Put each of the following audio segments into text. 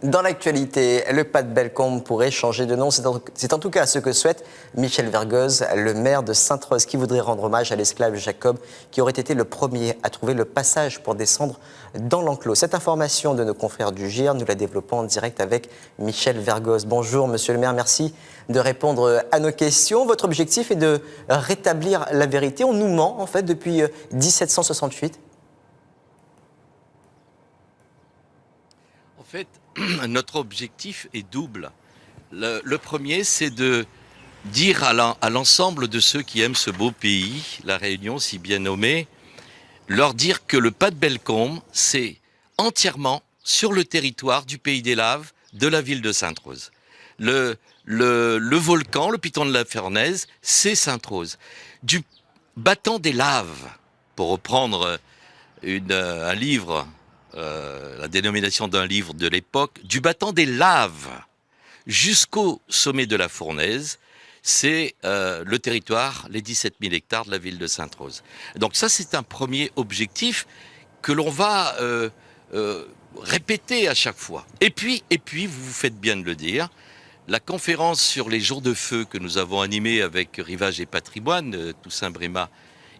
Dans l'actualité, le Pas de Bellecombe pourrait changer de nom. C'est en tout cas ce que souhaite Michel Vergoz, le maire de Sainte-Rose, qui voudrait rendre hommage à l'esclave Jacob, qui aurait été le premier à trouver le passage pour descendre dans l'enclos. Cette information de nos confrères du GIR, nous la développons en direct avec Michel Vergoz. Bonjour, monsieur le maire, merci de répondre à nos questions. Votre objectif est de rétablir la vérité. On nous ment, en fait, depuis 1768. En fait, notre objectif est double. Le premier, c'est de dire à l'ensemble de ceux qui aiment ce beau pays, la Réunion si bien nommée, leur dire que le Pas de Bellecombe, c'est entièrement sur le territoire du Pays des Laves, de la ville de Sainte-Rose. Le volcan, le piton de la Fournaise, c'est Sainte-Rose. Du battant des Laves, pour reprendre un livre, la dénomination d'un livre de l'époque, du battant des Laves jusqu'au sommet de la Fournaise, c'est le territoire, les 17 000 hectares de la ville de Sainte-Rose. Donc ça, c'est un premier objectif que l'on va répéter à chaque fois. Et puis, vous faites bien de le dire, la conférence sur les jours de feu que nous avons animée avec Rivage et Patrimoine, Toussaint Bréma,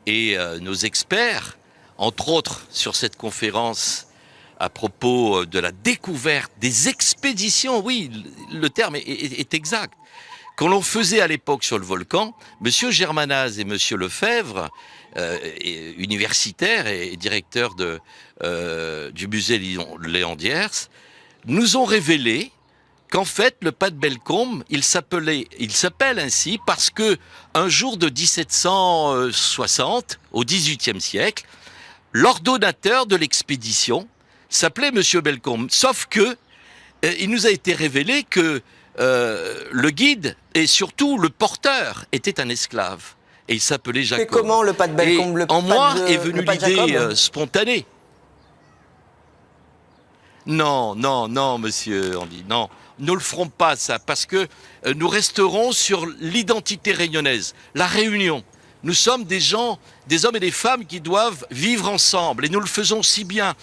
et nos experts, entre autres sur cette conférence à propos de la découverte des expéditions, oui, le terme est exact, que l'on faisait à l'époque sur le volcan, Monsieur Germanaz et Monsieur Lefebvre, universitaires et directeurs du musée Léon Diers, nous ont révélé qu'en fait, le Pas de Bellecombe, il s'appelle ainsi parce que un jour de 1760, au XVIIIe siècle, l'ordonnateur de l'expédition s'appelait Monsieur Bellecombe. Sauf que il nous a été révélé que le guide et surtout le porteur était un esclave. Et il s'appelait Jacob. Mais comment le Pas de Bellecombe? En moi est venue l'idée spontanée. Non, monsieur Andy, non. Ne le ferons pas, ça, parce que nous resterons sur l'identité réunionnaise, la Réunion. Nous sommes des gens, des hommes et des femmes qui doivent vivre ensemble, et nous le faisons si bien.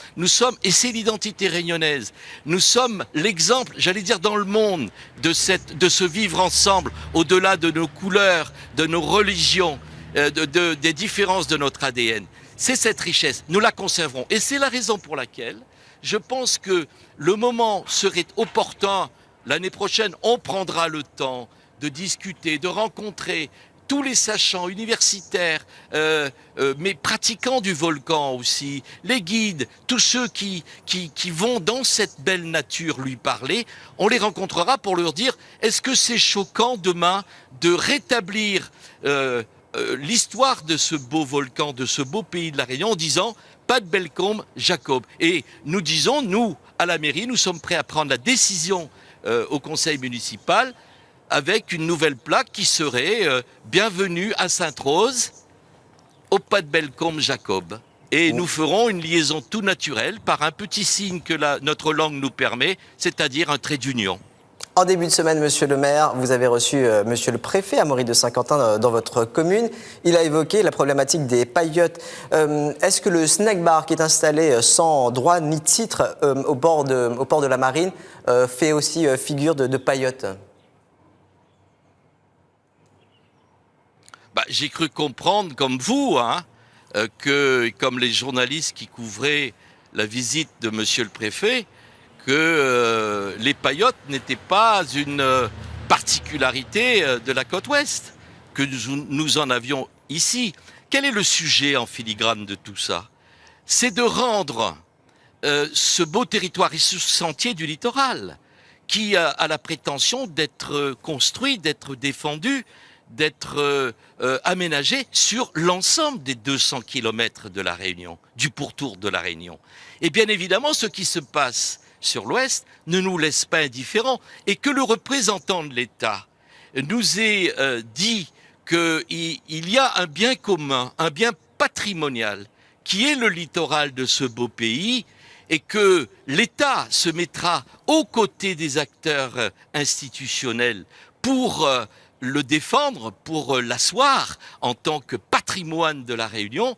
Et c'est l'identité réunionnaise. Nous sommes l'exemple, j'allais dire dans le monde, de ce vivre ensemble, au-delà de nos couleurs, de nos religions, des différences de notre ADN. C'est cette richesse, nous la conserverons. Et c'est la raison pour laquelle je pense que le moment serait opportun. L'année prochaine, on prendra le temps de discuter, de rencontrer tous les sachants universitaires, mais pratiquants du volcan aussi, les guides, tous ceux qui vont dans cette belle nature lui parler, on les rencontrera pour leur dire, est-ce que c'est choquant demain de rétablir l'histoire de ce beau volcan, de ce beau pays de la Réunion, en disant, Pas de Bellecombe, Jacob. Et nous disons, nous, à la mairie, nous sommes prêts à prendre la décision au conseil municipal avec une nouvelle plaque qui serait bienvenue à Sainte-Rose, au Pas de Bellecombe, Jacob. Et nous ferons une liaison tout naturelle par un petit signe que notre langue nous permet, c'est-à-dire un trait d'union. En début de semaine, monsieur le maire, vous avez reçu monsieur le préfet Amaury de Saint-Quentin dans votre commune. Il a évoqué la problématique des paillotes. Est-ce que le snack bar qui est installé sans droit ni titre au port de la Marine fait aussi figure de paillotes? J'ai cru comprendre, comme vous, que, comme les journalistes qui couvraient la visite de monsieur le préfet, que les paillotes n'étaient pas une particularité de la côte ouest, que nous en avions ici. Quel est le sujet en filigrane de tout ça? C'est de rendre ce beau territoire et ce sentier du littoral, qui a la prétention d'être construit, d'être défendu, d'être aménagé sur l'ensemble des 200 kilomètres de la Réunion, du pourtour de la Réunion. Et bien évidemment, ce qui se passe sur l'Ouest ne nous laisse pas indifférents, et que le représentant de l'État nous ait dit qu'il y a un bien commun, un bien patrimonial, qui est le littoral de ce beau pays, et que l'État se mettra aux côtés des acteurs institutionnels pour le défendre, pour l'asseoir en tant que patrimoine de la Réunion.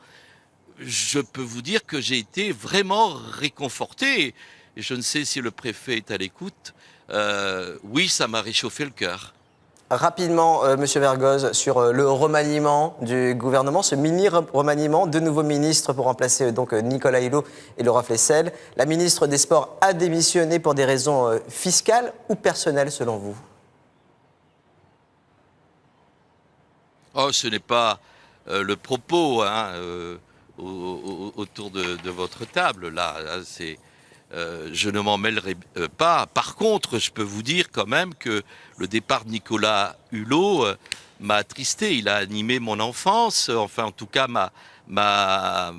Je peux vous dire que j'ai été vraiment réconforté. et je ne sais si le préfet est à l'écoute, oui, ça m'a réchauffé le cœur. Rapidement, Monsieur Vergoz, sur le remaniement du gouvernement, ce mini-remaniement, deux nouveaux ministres pour remplacer donc Nicolas Hulot et Laura Flessel. La ministre des Sports a démissionné pour des raisons fiscales ou personnelles selon vous? Oh, ce n'est pas le propos hein, autour de votre table, là. Je ne m'en mêlerai pas. Par contre, je peux vous dire quand même que le départ de Nicolas Hulot m'a attristé. Il a animé mon enfance, enfin en tout cas ma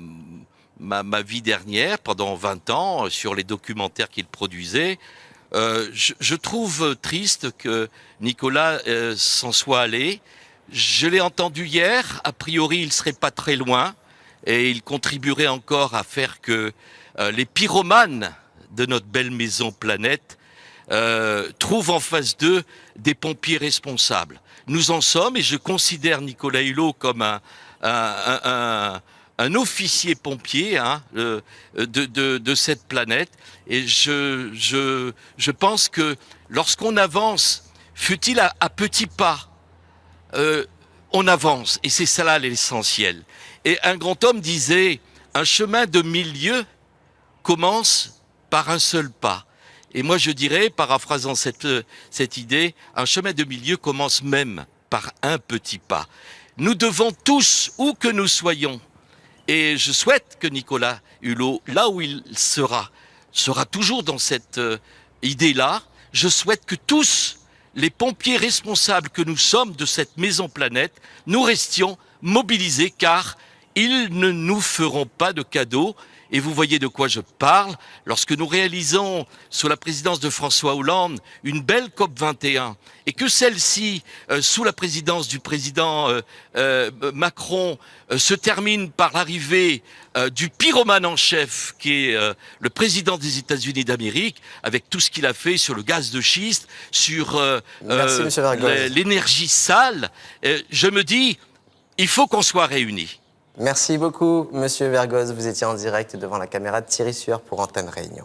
vie dernière, pendant 20 ans, sur les documentaires qu'il produisait. Je trouve triste que Nicolas s'en soit allé. Je l'ai entendu hier, a priori il ne serait pas très loin et il contribuerait encore à faire que les pyromanes de notre belle maison planète trouvent en face d'eux des pompiers responsables. Nous en sommes et je considère Nicolas Hulot comme un officier pompier hein, de cette planète et je pense que lorsqu'on avance, fût-il à petits pas, on avance, et c'est ça là l'essentiel. Et un grand homme disait, un chemin de 1000 lieues commence par un seul pas. Et moi je dirais, paraphrasant cette idée, un chemin de 1000 lieues commence même par un petit pas. Nous devons tous, où que nous soyons, et je souhaite que Nicolas Hulot, là où il sera toujours dans cette idée-là, je souhaite que tous, les pompiers responsables que nous sommes de cette maison planète, nous restions mobilisés car ils ne nous feront pas de cadeaux. Et vous voyez de quoi je parle. Lorsque nous réalisons, sous la présidence de François Hollande, une belle COP 21, et que celle-ci, sous la présidence du président Macron, se termine par l'arrivée du pyromane en chef, qui est le président des États-Unis d'Amérique, avec tout ce qu'il a fait sur le gaz de schiste, sur l'énergie sale, je me dis, il faut qu'on soit réunis. Merci beaucoup, Monsieur Vergoz. Vous étiez en direct devant la caméra de Thierry Sueur pour Antenne Réunion.